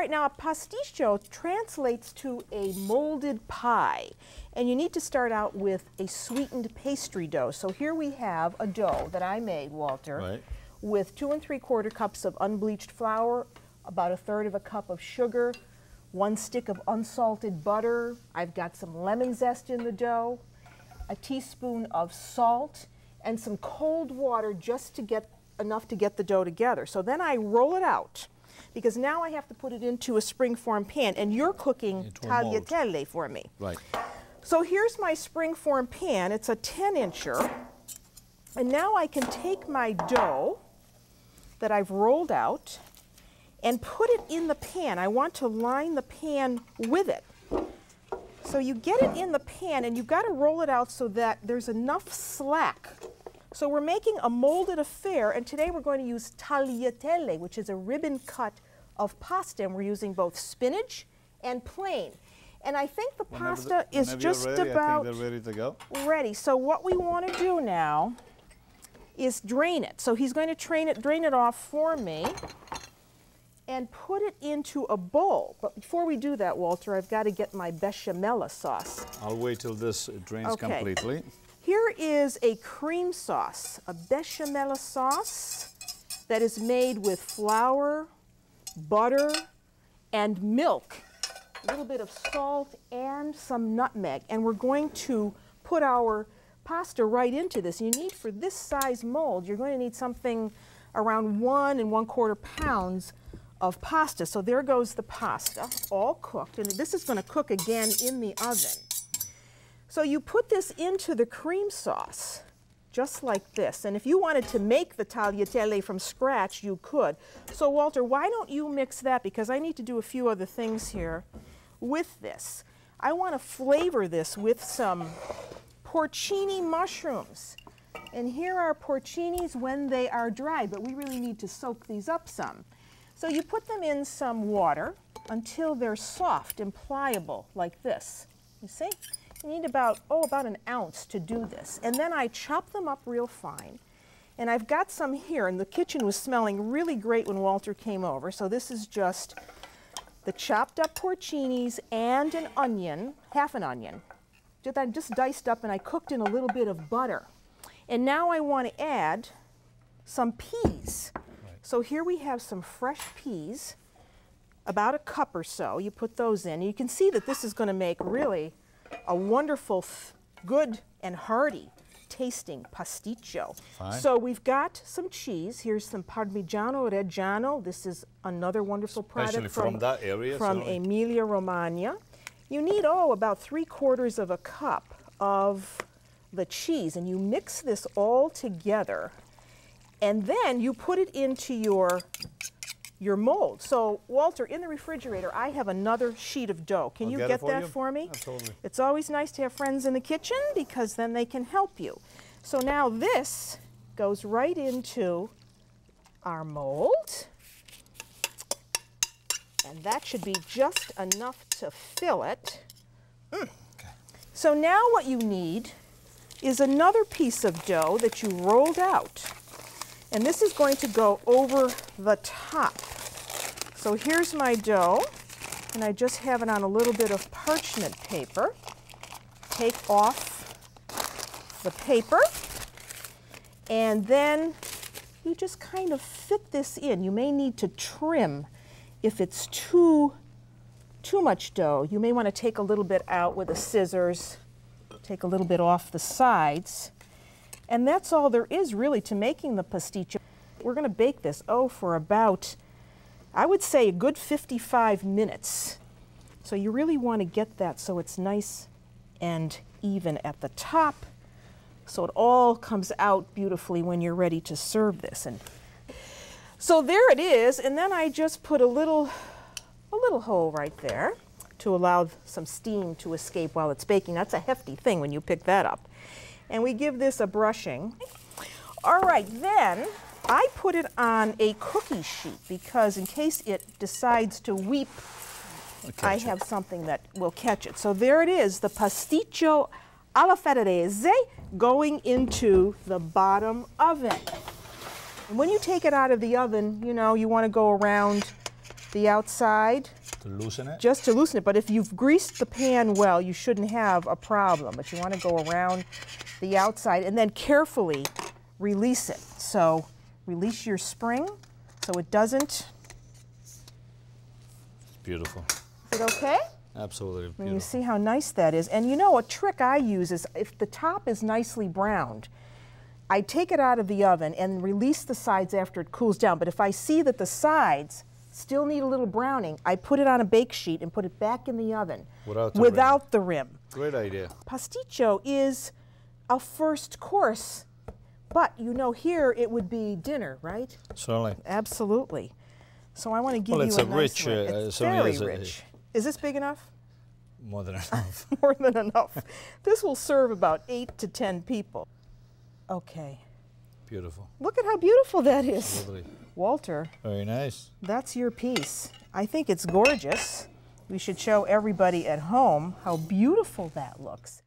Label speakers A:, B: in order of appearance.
A: right, now a pasticcio translates to a molded pie. And you need to start out with a sweetened pastry dough. So here we have a dough that I made, Walter,
B: Right.
A: with 2 3/4 cups of unbleached flour, about 1/3 cup of sugar, 1 stick of unsalted butter. I've got some lemon zest in the dough, a teaspoon of salt, and some cold water just to get enough to get the dough together. So then I roll it out, because now I have to put it into a springform pan, and you're cooking tagliatelle for me.
B: Right.
A: So here's my springform pan. It's a 10-incher. And now I can take my dough that I've rolled out and put it in the pan. I want to line the pan with it. So you get it in the pan, and you've got to roll it out so that there's enough slack. So we're making a molded affair, and today we're going to use tagliatelle, which is a ribbon cut of pasta, and we're using both spinach and plain. And I think the pasta is just about
B: I think they're ready to go.
A: ready. So what we want to do now is drain it. So he's going to drain it off for me and put it into a bowl. But before we do that, Walter, I've got to get my bechamel sauce.
B: I'll wait till this drains completely.
A: Here is a cream sauce, a bechamel sauce that is made with flour, butter, and milk, a little bit of salt, and some nutmeg. And we're going to put our pasta right into this. You need, for this size mold, you're going to need something around 1 1/4 pounds of pasta. So there goes the pasta, all cooked. And this is going to cook again in the oven. So you put this into the cream sauce, just like this. And if you wanted to make the tagliatelle from scratch, you could. So Walter, why don't you mix that? Because I need to do a few other things here with this. I want to flavor this with some porcini mushrooms. And here are porcinis when they are dry, but we really need to soak these up some. So you put them in some water until they're soft and pliable like this. You see? You need about an ounce to do this. And then I chop them up real fine. And I've got some here, and the kitchen was smelling really great when Walter came over. So this is just the chopped up porcinis and an onion, half an onion. Just diced up, and I cooked in a little bit of butter. And now I want to add some peas. Right. So here we have some fresh peas, about 1 cup or so. You put those in. And you can see that this is going to make really a wonderful, good and hearty tasting pasticcio.
B: Fine.
A: So we've got some cheese. Here's some Parmigiano Reggiano. This is another wonderful product
B: from that area,
A: from Emilia-Romagna. You need, about 3/4 cup of the cheese, and you mix this all together, and then you put it into your mold. So, Walter, in the refrigerator, I have another sheet of dough. Can you get that for me?
B: Absolutely.
A: It's always nice to have friends in the kitchen, because then they can help you. So now this goes right into our mold. And that should be just enough to fill it. Okay. So now what you need is another piece of dough that you rolled out. And this is going to go over the top. So here's my dough, and I just have it on a little bit of parchment paper. Take off the paper, and then you just kind of fit this in. You may need to trim if it's too much dough. You may want to take a little bit out with the scissors, take a little bit off the sides. And that's all there is really to making the pasticcio. We're going to bake this, for about, I would say, a good 55 minutes. So you really want to get that so it's nice and even at the top, so it all comes out beautifully when you're ready to serve this. And so there it is, and then I just put a little hole right there to allow some steam to escape while it's baking. That's a hefty thing when you pick that up. And we give this a brushing. All right, then I put it on a cookie sheet, because in case it decides to weep, I have something that will catch it. So there it is, the pasticcio alla ferrarese going into the bottom oven. And when you take it out of the oven, you want to go around the outside.
B: To loosen it?
A: Just to loosen it, but if you've greased the pan well, you shouldn't have a problem. But you want to go around the outside and then carefully release it. So release your spring so it doesn't.
B: It's beautiful.
A: Is it okay?
B: Absolutely beautiful.
A: And you see how nice that is. And you know, a trick I use is if the top is nicely browned, I take it out of the oven and release the sides after it cools down. But if I see that the sides still need a little browning, I put it on a bake sheet and put it back in the oven without the rim.
B: Great idea.
A: Pasticcio is a first course, but you know here it would be dinner, right?
B: Certainly.
A: Absolutely. So I want to give you
B: it's
A: a
B: a
A: nice
B: rich,
A: one. It's very rich. Is this big enough?
B: More than enough.
A: More than enough. This will serve about 8 to 10 people. Okay.
B: Beautiful.
A: Look at how beautiful that is.
B: Absolutely.
A: Walter.
B: Very nice.
A: That's your piece. I think it's gorgeous. We should show everybody at home how beautiful that looks.